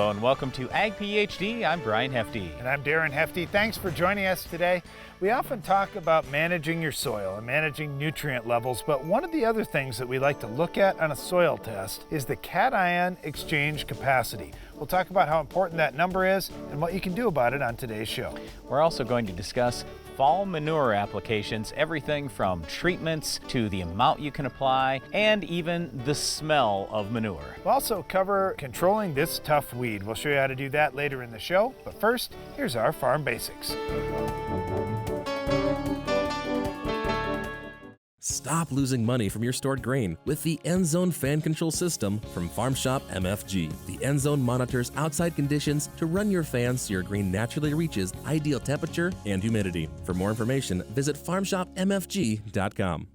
Hello and welcome to Ag PhD. I'm Brian Hefty. And I'm Darren Hefty. Thanks for joining us today. We often talk about managing your soil and managing nutrient levels, but one of the other things that we like to look at on a soil test is the cation exchange capacity. We'll talk about how important that number is and what you can do about it on today's show. We're also going to discuss fall manure applications, everything from treatments to the amount you can apply and even the smell of manure. We'll also cover controlling this tough weed. We'll show you how to do that later in the show, but first, here's our farm basics. Stop losing money from your stored grain with the EndZone fan control system from Farm Shop MFG. The EndZone monitors outside conditions to run your fans so your grain naturally reaches ideal temperature and humidity. For more information, visit farmshopmfg.com.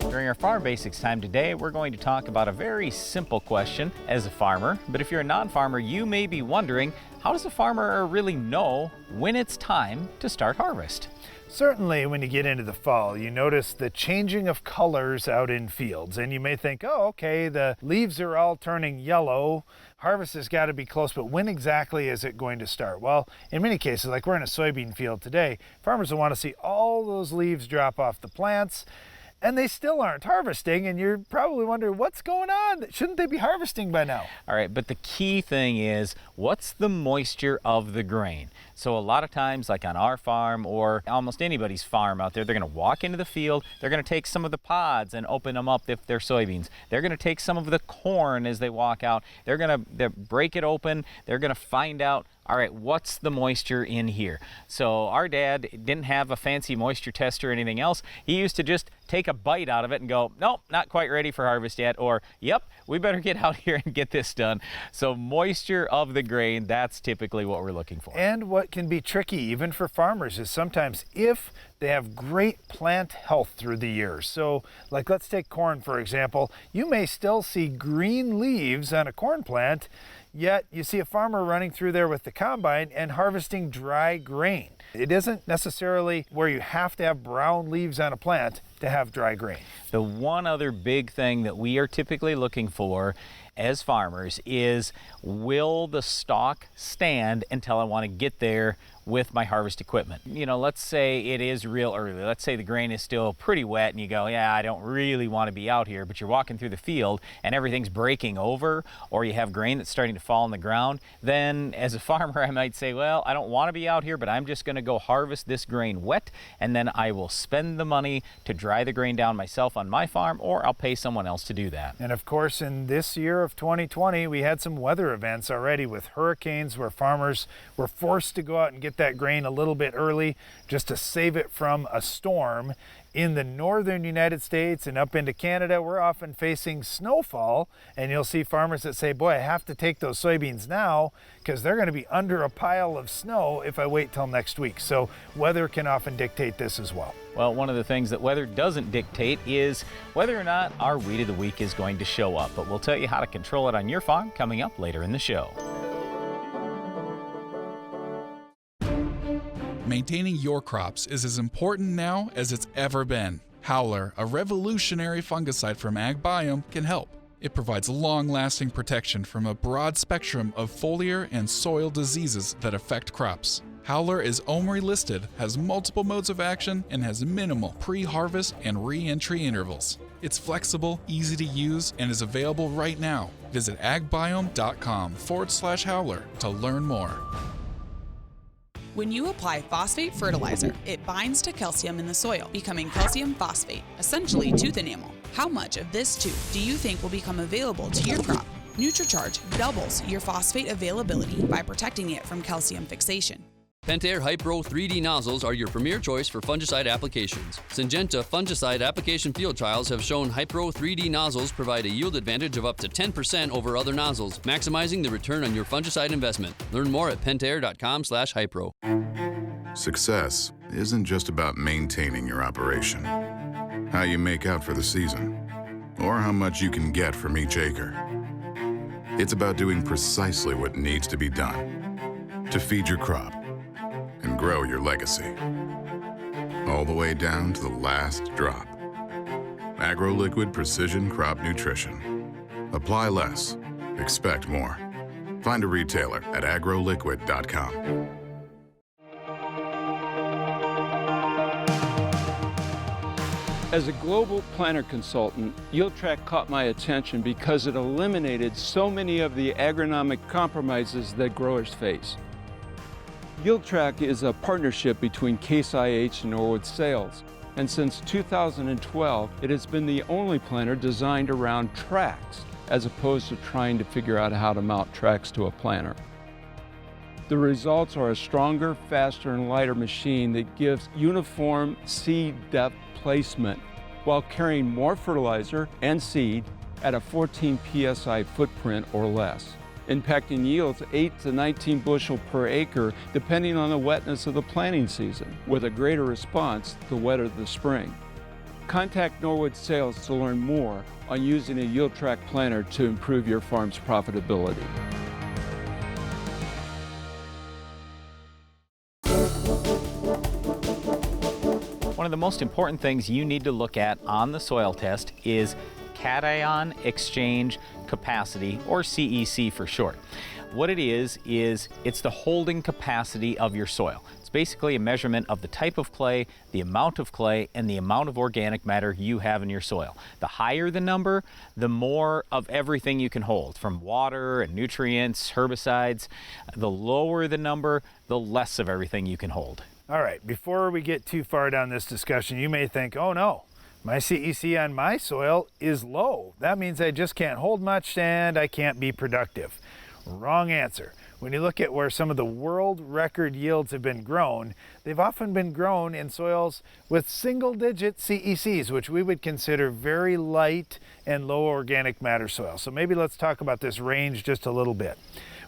During our Farm Basics time today, we're going to talk about a very simple question as a farmer. But if you're a non-farmer, you may be wondering, how does a farmer really know when it's time to start harvest? Certainly, when you get into the fall, you notice the changing of colors out in fields, and you may think, oh, okay, the leaves are all turning yellow, harvest has got to be close, but when exactly is it going to start? Well, in many cases, like we're in a soybean field today, farmers will want to see all those leaves drop off the plants, and they still aren't harvesting, and you're probably wondering, what's going on? Shouldn't they be harvesting by now? All right, but the key thing is, what's the moisture of the grain? So a lot of times, like on our farm or almost anybody's farm out there, they're going to walk into the field, they're going to take some of the pods and open them up if they're soybeans. They're going to take some of the corn as they walk out. They're going to break it open. They're going to find out, all right, what's the moisture in here? So our dad didn't have a fancy moisture tester or anything else. He used to just take a bite out of it and go, nope, not quite ready for harvest yet, or yep, we better get out here and get this done. So moisture of the grain, that's typically what we're looking for. And what can be tricky even for farmers is sometimes if they have great plant health through the year. So like let's take corn for example, you may still see green leaves on a corn plant, yet you see a farmer running through there with the combine and harvesting dry grain. It isn't necessarily where you have to have brown leaves on a plant to have dry grain. The one other big thing that we are typically looking for as farmers is, will the stalk stand until I want to get there with my harvest equipment? You know, let's say it is real early. Let's say the grain is still pretty wet and you go, yeah, I don't really want to be out here, but you're walking through the field and everything's breaking over, or you have grain that's starting to fall on the ground, then as a farmer I might say, well, I don't want to be out here, but I'm just going to go harvest this grain wet, and then I will spend the money to dry the grain down myself on my farm, or I'll pay someone else to do that. And of course, in this year of 2020, we had some weather events already with hurricanes where farmers were forced to go out and get that grain a little bit early just to save it from a storm. In the northern United States and up into Canada, we're often facing snowfall, and you'll see farmers that say, boy, I have to take those soybeans now because they're going to be under a pile of snow if I wait till next week. So weather can often dictate this as well. Well, one of the things that weather doesn't dictate is whether or not our weed of the week is going to show up, but we'll tell you how to control it on your farm coming up later in the show. Maintaining your crops is as important now as it's ever been. Howler, a revolutionary fungicide from AgBiome, can help. It provides long-lasting protection from a broad spectrum of foliar and soil diseases that affect crops. Howler is OMRI listed, has multiple modes of action, and has minimal pre-harvest and re-entry intervals. It's flexible, easy to use, and is available right now. Visit agbiome.com/howler to learn more. When you apply phosphate fertilizer, it binds to calcium in the soil, becoming calcium phosphate, essentially tooth enamel. How much of this tooth do you think will become available to your crop? NutriCharge doubles your phosphate availability by protecting it from calcium fixation. Pentair Hypro 3D nozzles are your premier choice for fungicide applications. Syngenta fungicide application field trials have shown Hypro 3D nozzles provide a yield advantage of up to 10% over other nozzles, maximizing the return on your fungicide investment. Learn more at pentair.com/hypro. Success isn't just about maintaining your operation, how you make out for the season, or how much you can get from each acre. It's about doing precisely what needs to be done to feed your crop and grow your legacy. all the way down to the last drop. AgroLiquid Precision Crop Nutrition. Apply less, expect more. Find a retailer at agroliquid.com. As a global planter consultant, YieldTrack caught my attention because it eliminated so many of the agronomic compromises that growers face. YieldTrack is a partnership between Case IH and Norwood Sales, and since 2012, it has been the only planter designed around tracks, as opposed to trying to figure out how to mount tracks to a planter. The results are a stronger, faster, and lighter machine that gives uniform seed depth placement while carrying more fertilizer and seed at a 14 psi footprint or less, impacting yields 8 to 19 bushel per acre depending on the wetness of the planting season, with a greater response the wetter the spring. Contact Norwood Sales to learn more on using a YieldTrack planter to improve your farm's profitability. One of the most important things you need to look at on the soil test is cation exchange capacity, or CEC for short. What it is it's the holding capacity of your soil. It's basically a measurement of the type of clay, the amount of clay, and the amount of organic matter you have in your soil. The higher the number, the more of everything you can hold, from water and nutrients, herbicides. The lower the number, the less of everything you can hold. All right, before we get too far down this discussion, you may think, oh no, my CEC on my soil is low. That means I just can't hold much and I can't be productive. Wrong answer. When you look at where some of the world record yields have been grown, they've often been grown in soils with single-digit CECs, which we would consider very light and low organic matter soil. So maybe let's talk about this range just a little bit.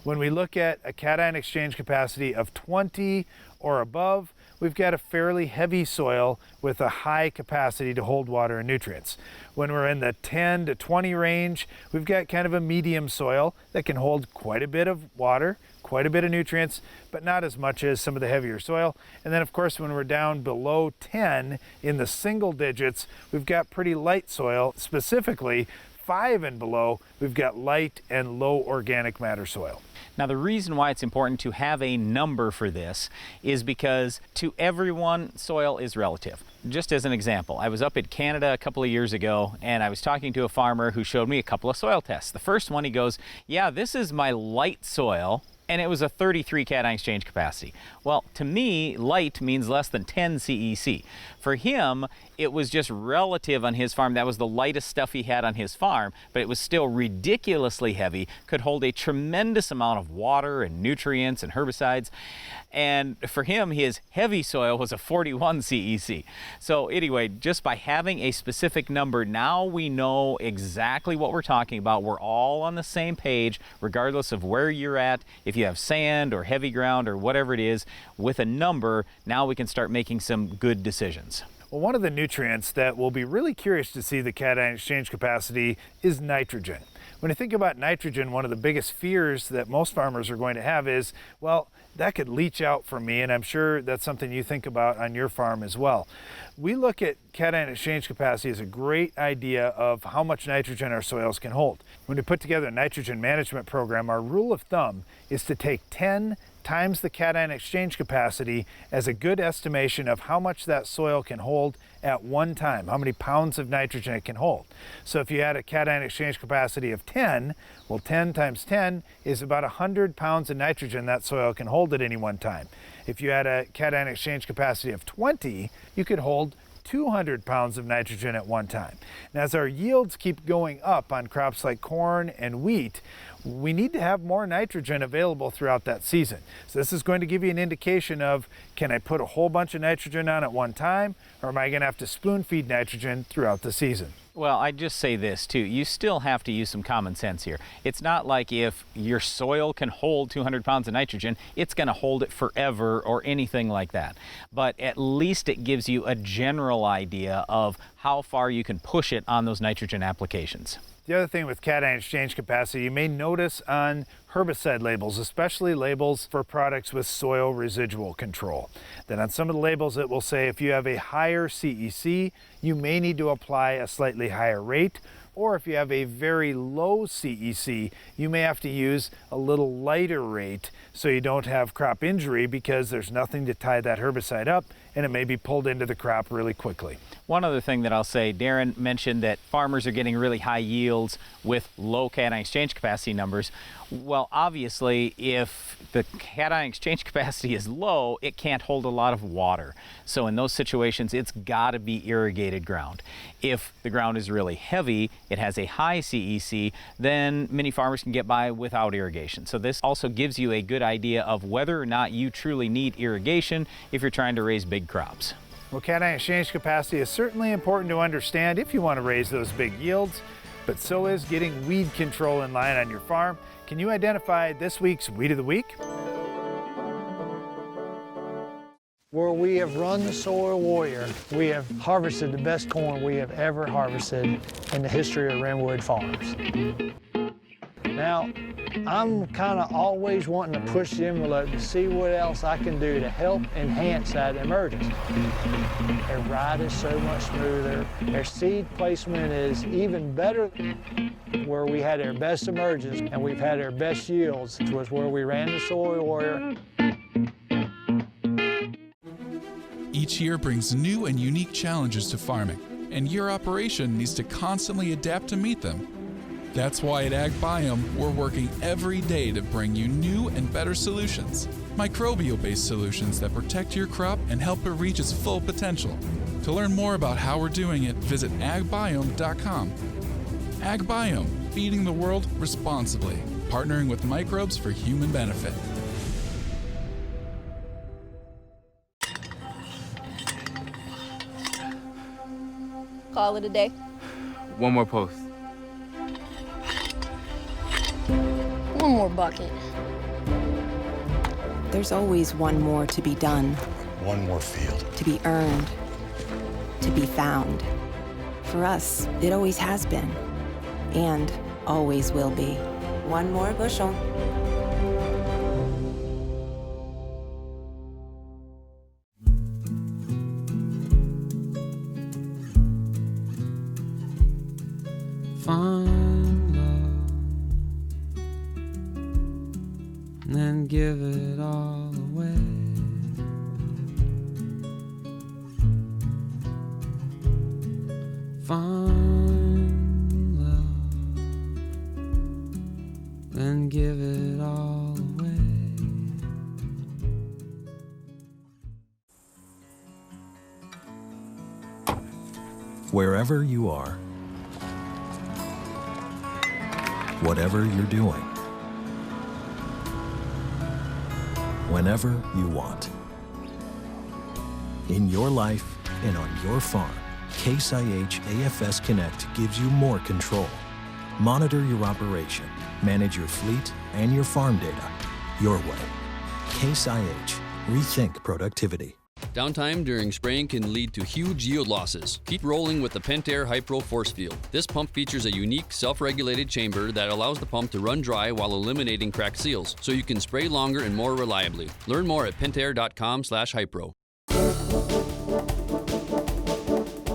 When we look at a cation exchange capacity of 20 or above, we've got a fairly heavy soil with a high capacity to hold water and nutrients. When we're in the 10 to 20 range, we've got kind of a medium soil that can hold quite a bit of water, quite a bit of nutrients, but not as much as some of the heavier soil. And then of course, when we're down below 10 in the single digits, we've got pretty light soil. Specifically, 5 and below, we've got light and low organic matter soil. Now, the reason why it's important to have a number for this is because to everyone, soil is relative. Just as an example, I was up in Canada a couple of years ago and I was talking to a farmer who showed me a couple of soil tests. The first one, he goes, yeah, this is my light soil, and it was a 33 cation exchange capacity. Well, to me, light means less than 10 CEC. For him, it was just relative on his farm. That was the lightest stuff he had on his farm, but it was still ridiculously heavy, could hold a tremendous amount of water and nutrients and herbicides. And for him, his heavy soil was a 41 CEC. So anyway, just by having a specific number, now we know exactly what we're talking about. We're all on the same page, regardless of where you're at. If you have sand or heavy ground or whatever it is, with a number, now we can start making some good decisions. Well, one of the nutrients that we'll be really curious to see the cation exchange capacity is nitrogen. When you think about nitrogen, one of the biggest fears that most farmers are going to have is, well, that could leach out from me, and I'm sure that's something you think about on your farm as well. We look at cation exchange capacity as a great idea of how much nitrogen our soils can hold. When we put together a nitrogen management program, our rule of thumb is to take 10 times the cation exchange capacity as a good estimation of how much that soil can hold at one time, how many pounds of nitrogen it can hold. So if you had a cation exchange capacity of 10, well, 10 times 10 is about 100 pounds of nitrogen that soil can hold at any one time. If you had a cation exchange capacity of 20, you could hold 200 pounds of nitrogen at one time. And as our yields keep going up on crops like corn and wheat, we need to have more nitrogen available throughout that season. So this is going to give you an indication of, can I put a whole bunch of nitrogen on at one time, or am I going to have to spoon feed nitrogen throughout the season? Well, I'd just say this too. You still have to use some common sense here. It's not like if your soil can hold 200 pounds of nitrogen, it's going to hold it forever or anything like that. But at least it gives you a general idea of how far you can push it on those nitrogen applications. The other thing with cation exchange capacity, you may notice on herbicide labels, especially labels for products with soil residual control, that on some of the labels it will say if you have a higher CEC, you may need to apply a slightly higher rate, or if you have a very low CEC, you may have to use a little lighter rate so you don't have crop injury because there's nothing to tie that herbicide up and it may be pulled into the crop really quickly. One other thing that I'll say, Darren mentioned that farmers are getting really high yields with low cation exchange capacity numbers. Well, obviously, if the cation exchange capacity is low, it can't hold a lot of water. So in those situations, it's got to be irrigated ground. If the ground is really heavy, it has a high CEC, then many farmers can get by without irrigation. So this also gives you a good idea of whether or not you truly need irrigation if you're trying to raise big crops. Well, cation exchange capacity is certainly important to understand if you want to raise those big yields, but so is getting weed control in line on your farm. Can you identify this week's Weed of the Week? Where we have run the Soil Warrior, we have harvested the best corn we have ever harvested in the history of Wrenwood Farms. Now, I'm kind of always wanting to push the envelope to see what else I can do to help enhance that emergence. Their ride is so much smoother. Their seed placement is even better. Where we had our best emergence and we've had our best yields was where we ran the Soil Warrior. Each year brings new and unique challenges to farming, and your operation needs to constantly adapt to meet them. That's why at Ag Biome, we're working every day to bring you new and better solutions. Microbial-based solutions that protect your crop and help it reach its full potential. To learn more about how we're doing it, visit agbiome.com. Ag Biome, feeding the world responsibly, partnering with microbes for human benefit. Call it a day. One more post. One more bucket. There's always one more to be done. One more field. To be earned. To be found. For us, it always has been. And always will be. One more bushel. Find love, and then give it all away. Find love, then give it all away. Wherever you are, whatever you're doing, whenever you want. In your life and on your farm, Case IH AFS Connect gives you more control. Monitor your operation, manage your fleet and your farm data your way. Case IH, rethink productivity. Downtime during spraying can lead to huge yield losses. Keep rolling with the Pentair Hypro Force Field. This pump features a unique self-regulated chamber that allows the pump to run dry while eliminating cracked seals, so you can spray longer and more reliably. Learn more at pentair.com/hypro.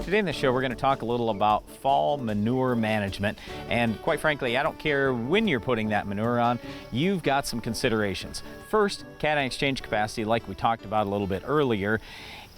Today in the show, we're going to talk a little about fall manure management. And quite frankly, I don't care when you're putting that manure on, you've got some considerations. First, cation exchange capacity, like we talked about a little bit earlier,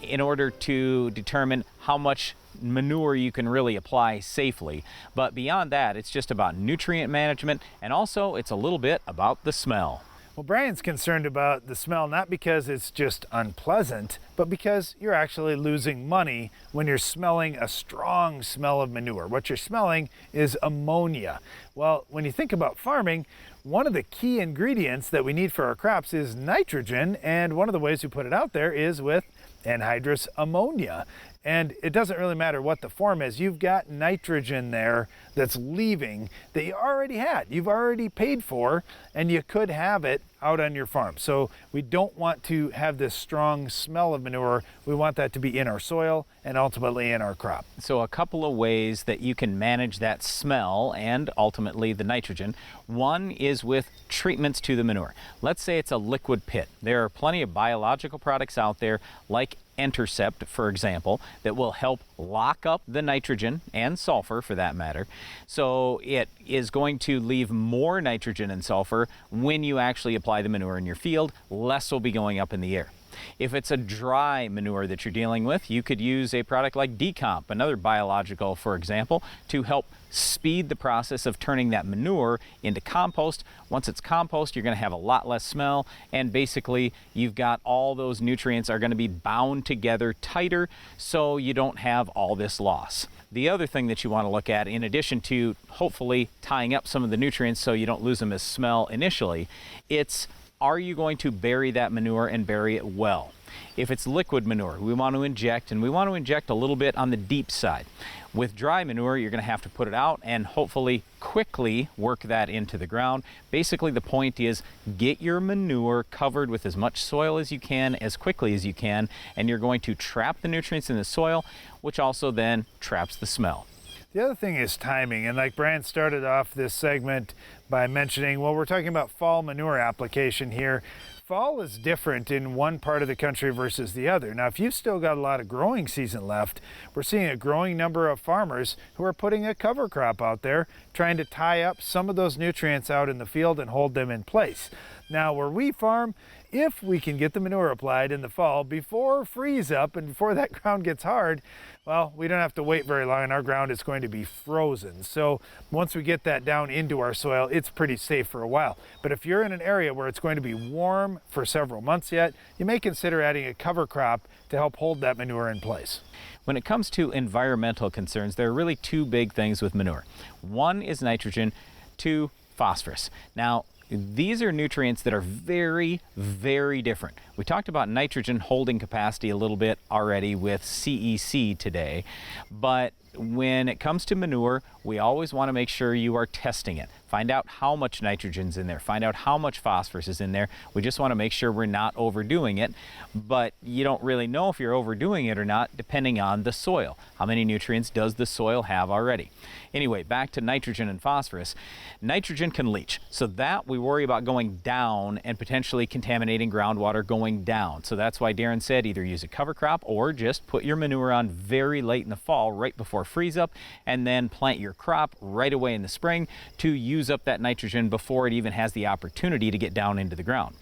in order to determine how much manure you can really apply safely. But beyond that, it's just about nutrient management, and also it's a little bit about the smell. Well, Brian's concerned about the smell not because it's just unpleasant, but because you're actually losing money when you're smelling a strong smell of manure. What you're smelling is ammonia. Well, when you think about farming, one of the key ingredients that we need for our crops is nitrogen, and one of the ways we put it out there is with anhydrous ammonia. And it doesn't really matter what the form is. You've got nitrogen there that's leaving that you already had. You've already paid for, and you could have it out on your farm. So we don't want to have this strong smell of manure. We want that to be in our soil and ultimately in our crop. So a couple of ways that you can manage that smell and ultimately the nitrogen. One is with treatments to the manure. Let's say it's a liquid pit. There are plenty of biological products out there like Intercept, for example, that will help lock up the nitrogen and sulfur for that matter. So it is going to leave more nitrogen and sulfur when you actually apply the manure in your field. Less will be going up in the air. If it's a dry manure that you're dealing with, you could use a product like Decomp, another biological, for example, to help speed the process of turning that manure into compost. Once it's compost, you're going to have a lot less smell, and basically you've got all those nutrients are going to be bound together tighter, so you don't have all this loss. The other thing that you want to look at, in addition to hopefully tying up some of the nutrients so you don't lose them as smell initially, it's are you going to bury that manure and bury it well? If it's liquid manure, we want to inject, and we want to inject a little bit on the deep side. With dry manure, you're going to have to put it out and hopefully quickly work that into the ground. Basically, the point is get your manure covered with as much soil as you can, as quickly as you can, and you're going to trap the nutrients in the soil, which also then traps the smell. The other thing is timing, and like Brian started off this segment by mentioning, well, we're talking about fall manure application here. Fall is different in one part of the country versus the other. Now, if you've still got a lot of growing season left, we're seeing a growing number of farmers who are putting a cover crop out there, trying to tie up some of those nutrients out in the field and hold them in place. Now, where we farm, if we can get the manure applied in the fall before freeze up and before that ground gets hard, well, we don't have to wait very long and our ground is going to be frozen. So once we get that down into our soil, it's pretty safe for a while. But if you're in an area where it's going to be warm for several months yet, you may consider adding a cover crop to help hold that manure in place. When it comes to environmental concerns, there are really two big things with manure. One is nitrogen, two, phosphorus. Now, these are nutrients that are very, very different. We talked about nitrogen holding capacity a little bit already with CEC today, but when it comes to manure, we always want to make sure you are testing it. Find out how much nitrogen's in there. Find out how much phosphorus is in there. We just want to make sure we're not overdoing it, but you don't really know if you're overdoing it or not depending on the soil. How many nutrients does the soil have already? Anyway, back to nitrogen and phosphorus. Nitrogen can leach, so that we worry about going down and potentially contaminating groundwater going down. So that's why Darren said either use a cover crop or just put your manure on very late in the fall, right before freeze up, and then plant your crop right away in the spring to use up that nitrogen before it even has the opportunity to get down into the ground.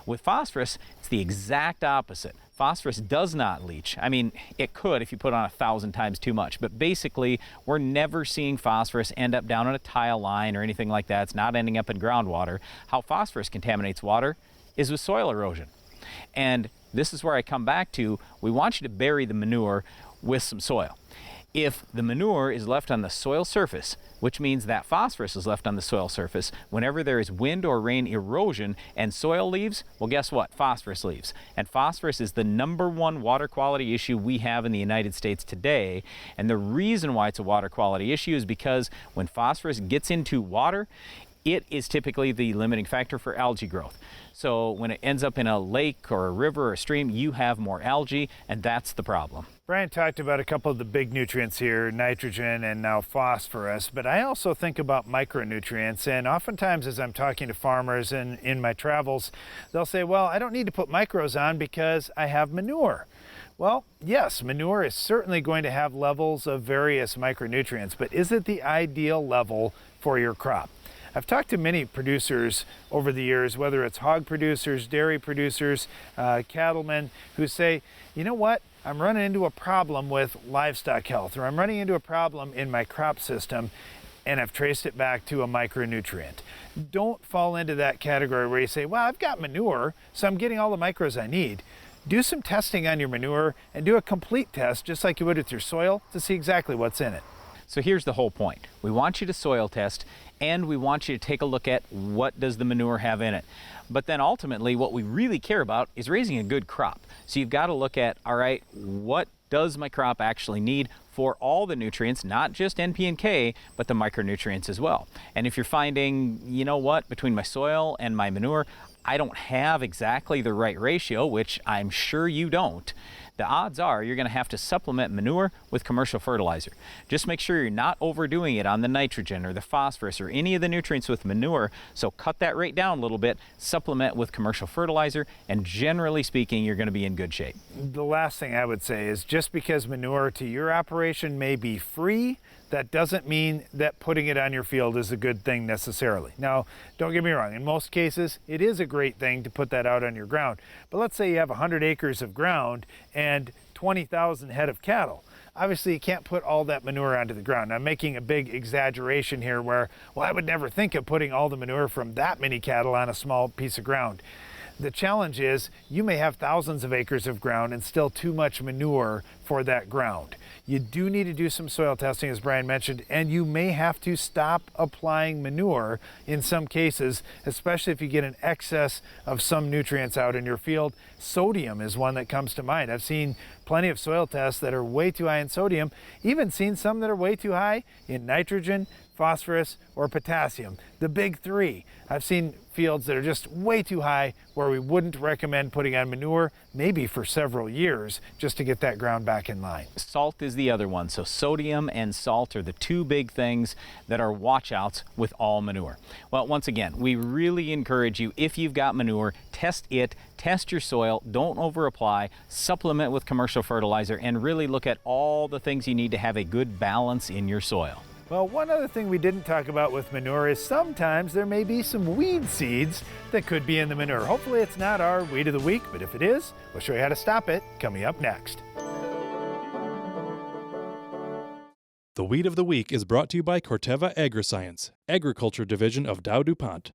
With phosphorus, it's the exact opposite. Phosphorus does not leach. I mean, it could if you put on 1,000 times too much, but basically we're never seeing phosphorus end up down on a tile line or anything like that. It's not ending up in groundwater. How phosphorus contaminates water is with soil erosion. And this is where I come back to, we want you to bury the manure with some soil. If the manure is left on the soil surface, which means that phosphorus is left on the soil surface, whenever there is wind or rain erosion and soil leaves, well, guess what? Phosphorus leaves. And phosphorus is the #1 water quality issue we have in the United States today. And the reason why it's a water quality issue is because when phosphorus gets into water, it is typically the limiting factor for algae growth. So when it ends up in a lake or a river or a stream, you have more algae, and that's the problem. Brian talked about a couple of the big nutrients here, nitrogen and now phosphorus, but I also think about micronutrients, and oftentimes as I'm talking to farmers and in my travels, they'll say, well, I don't need to put micros on because I have manure. Well, yes, manure is certainly going to have levels of various micronutrients, but is it the ideal level for your crop? I've talked to many producers over the years, whether it's hog producers, dairy producers, cattlemen, who say, you know what, I'm running into a problem with livestock health, or I'm running into a problem in my crop system, and I've traced it back to a micronutrient. Don't fall into that category where you say, well, I've got manure, so I'm getting all the micros I need. Do some testing on your manure and do a complete test, just like you would with your soil, to see exactly what's in it. So here's the whole point. We want you to soil test, and we want you to take a look at what does the manure have in it. But then ultimately what we really care about is raising a good crop. So you've got to look at, all right, what does my crop actually need for all the nutrients, not just NP and K, but the micronutrients as well. And if you're finding, you know what, between my soil and my manure, I don't have exactly the right ratio, which I'm sure you don't, the odds are you're going to have to supplement manure with commercial fertilizer. Just make sure you're not overdoing it on the nitrogen or the phosphorus or any of the nutrients with manure, so cut that rate down a little bit, supplement with commercial fertilizer, and generally speaking, you're going to be in good shape. The last thing I would say is just because manure to your operation may be free, that doesn't mean that putting it on your field is a good thing necessarily. Now, don't get me wrong, in most cases, it is a great thing to put that out on your ground. But let's say you have 100 acres of ground and 20,000 head of cattle. Obviously, you can't put all that manure onto the ground. I'm making a big exaggeration here where, well, I would never think of putting all the manure from that many cattle on a small piece of ground. The challenge is you may have thousands of acres of ground and still too much manure for that ground. You do need to do some soil testing, as Brian mentioned, and you may have to stop applying manure in some cases, especially if you get an excess of some nutrients out in your field. Sodium is one that comes to mind. I've seen plenty of soil tests that are way too high in sodium, even seen some that are way too high in nitrogen, phosphorus, or potassium, the big three. I've seen fields that are just way too high where we wouldn't recommend putting on manure, maybe for several years, just to get that ground back in line. Salt is the other one. So sodium and salt are the two big things that are watch-outs with all manure. Well, once again, we really encourage you, if you've got manure, test it, test your soil, don't over-apply, supplement with commercial fertilizer, and really look at all the things you need to have a good balance in your soil. Well, one other thing we didn't talk about with manure is sometimes there may be some weed seeds that could be in the manure. Hopefully it's not our weed of the week, but if it is, we'll show you how to stop it coming up next. The Weed of the Week is brought to you by Corteva Agriscience, Agriculture Division of Dow DuPont.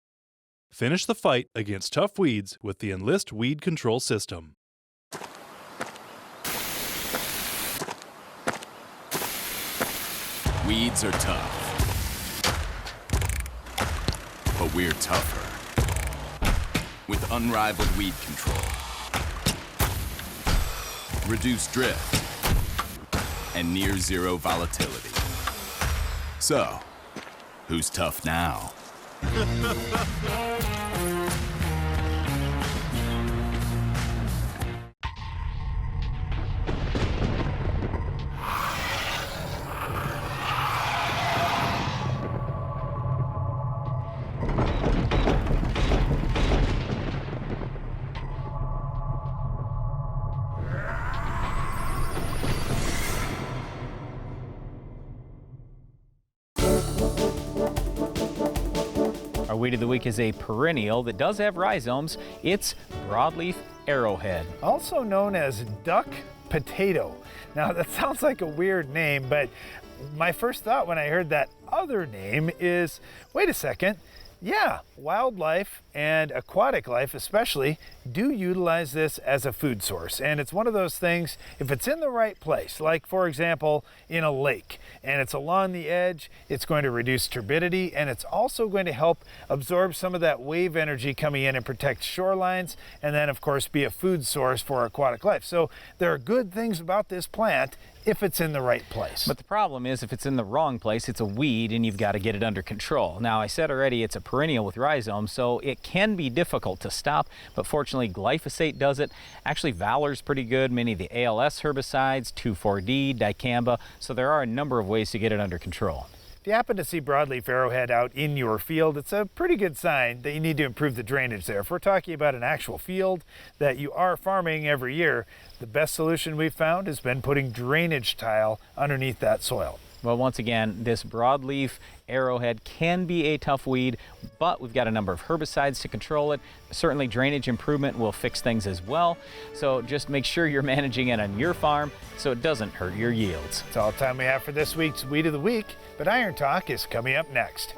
Finish the fight against tough weeds with the Enlist Weed Control System. Weeds are tough, but we're tougher. With unrivaled weed control, reduced drift, and near zero volatility. So, who's tough now? Our weed of the week is a perennial that does have rhizomes. It's broadleaf arrowhead. Also known as duck potato. Now that sounds like a weird name, but my first thought when I heard that other name is, wait a second, yeah, wildlife and aquatic life especially do utilize this as a food source. And it's one of those things, if it's in the right place, like for example, in a lake, and it's along the edge, it's going to reduce turbidity, and it's also going to help absorb some of that wave energy coming in and protect shorelines, and then of course be a food source for aquatic life. So there are good things about this plant if it's in the right place. But the problem is if it's in the wrong place, it's a weed and you've got to get it under control. Now, I said already it's a perennial with rhizomes, so it can be difficult to stop, but fortunately glyphosate does it. Actually, Valor's pretty good, many of the ALS herbicides, 2,4-D, dicamba, so there are a number of ways to get it under control. If you happen to see broadleaf arrowhead out in your field, it's a pretty good sign that you need to improve the drainage there. If we're talking about an actual field that you are farming every year, the best solution we've found has been putting drainage tile underneath that soil. Well, once again, this broadleaf arrowhead can be a tough weed, but we've got a number of herbicides to control it. Certainly drainage improvement will fix things as well. So just make sure you're managing it on your farm so it doesn't hurt your yields. That's all the time we have for this week's Weed of the Week, but Iron Talk is coming up next.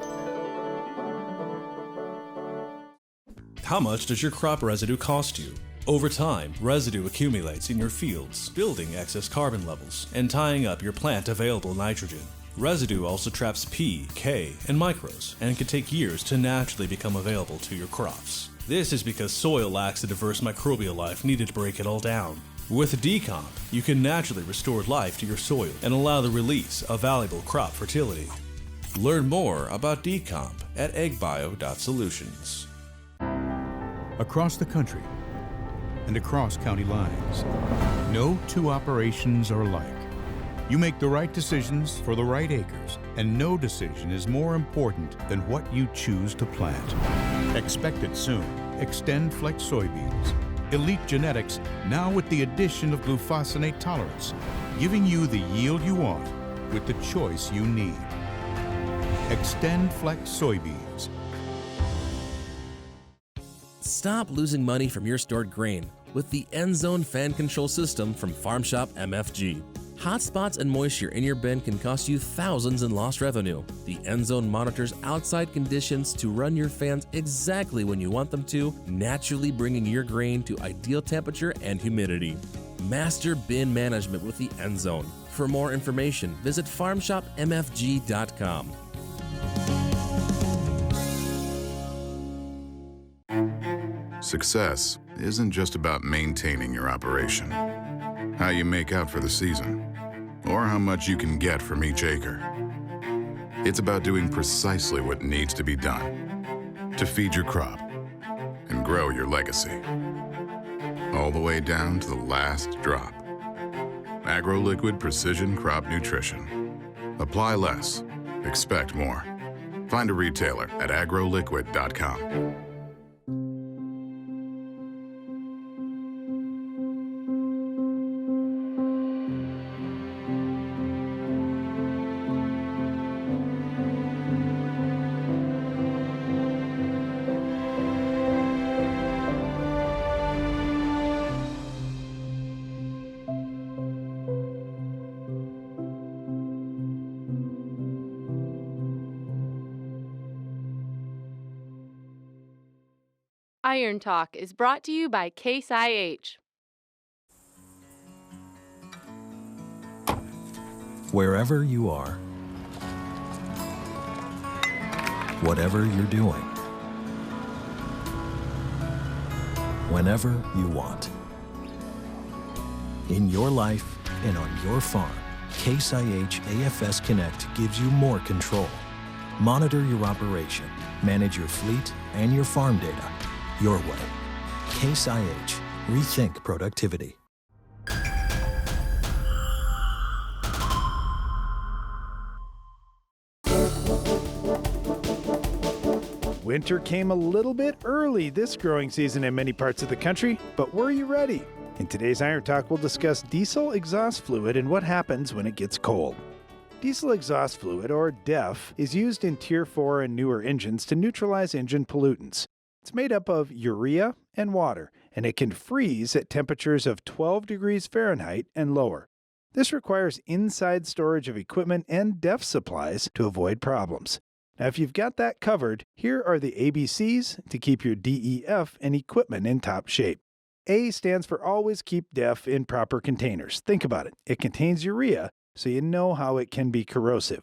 How much does your crop residue cost you? Over time, residue accumulates in your fields, building excess carbon levels and tying up your plant available nitrogen. Residue also traps P, K, and micros and can take years to naturally become available to your crops. This is because soil lacks the diverse microbial life needed to break it all down. With Decomp, you can naturally restore life to your soil and allow the release of valuable crop fertility. Learn more about Decomp at eggbio.solutions. across the country and across county lines. No two operations are alike. You make the right decisions for the right acres, and no decision is more important than what you choose to plant. Expect it soon. Extend Flex soybeans. Elite genetics, now with the addition of glufosinate tolerance, giving you the yield you want with the choice you need. Extend Flex soybeans. Stop losing money from your stored grain with the End Zone fan control system from Farm Shop MFG. Hot spots and moisture in your bin can cost you thousands in lost revenue. The End Zone monitors outside conditions to run your fans exactly when you want them to, naturally bringing your grain to ideal temperature and humidity. Master bin management with the End Zone. For more information, visit farmshopmfg.com. Success isn't just about maintaining your operation, how you make out for the season, or how much you can get from each acre. It's about doing precisely what needs to be done to feed your crop and grow your legacy, all the way down to the last drop. AgroLiquid Precision Crop Nutrition. Apply less, expect more. Find a retailer at agroliquid.com. Iron Talk is brought to you by Case IH. Wherever you are, whatever you're doing, whenever you want. In your life and on your farm, Case IH AFS Connect gives you more control. Monitor your operation, manage your fleet and your farm data your way. Case IH. Rethink productivity. Winter came a little bit early this growing season in many parts of the country, but were you ready? In today's Iron Talk, we'll discuss diesel exhaust fluid and what happens when it gets cold. Diesel exhaust fluid, or DEF, is used in Tier 4 and newer engines to neutralize engine pollutants. It's made up of urea and water, and it can freeze at temperatures of 12 degrees Fahrenheit and lower. This requires inside storage of equipment and DEF supplies to avoid problems. Now, if you've got that covered, here are the ABCs to keep your DEF and equipment in top shape. A stands for always keep DEF in proper containers. Think about it. It contains urea, so you know how it can be corrosive.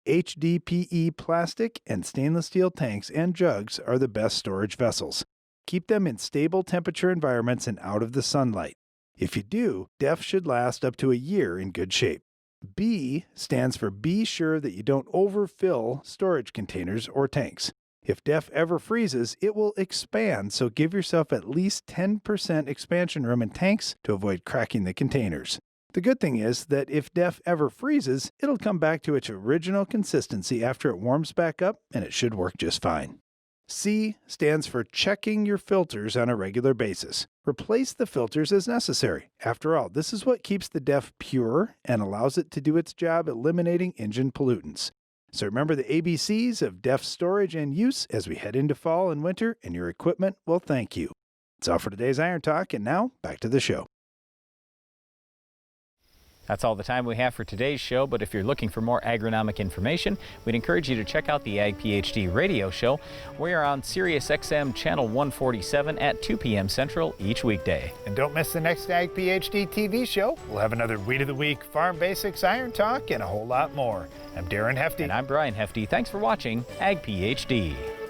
HDPE plastic and stainless steel tanks and jugs are the best storage vessels. Keep them in stable temperature environments and out of the sunlight. If you do, DEF should last up to a year in good shape. B stands for be sure that you don't overfill storage containers or tanks. If DEF ever freezes, it will expand, so give yourself at least 10% expansion room in tanks to avoid cracking the containers. The good thing is that if DEF ever freezes, it'll come back to its original consistency after it warms back up, and it should work just fine. C stands for checking your filters on a regular basis. Replace the filters as necessary. After all, this is what keeps the DEF pure and allows it to do its job eliminating engine pollutants. So remember the ABCs of DEF storage and use as we head into fall and winter, and your equipment will thank you. That's all for today's Iron Talk, and now back to the show. That's all the time we have for today's show, but if you're looking for more agronomic information, we'd encourage you to check out the Ag PhD radio show. We are on Sirius XM Channel 147 at 2 p.m. Central each weekday. And don't miss the next Ag PhD TV show. We'll have another Weed of the Week, Farm Basics, Iron Talk, and a whole lot more. I'm Darren Hefty. And I'm Brian Hefty. Thanks for watching Ag PhD.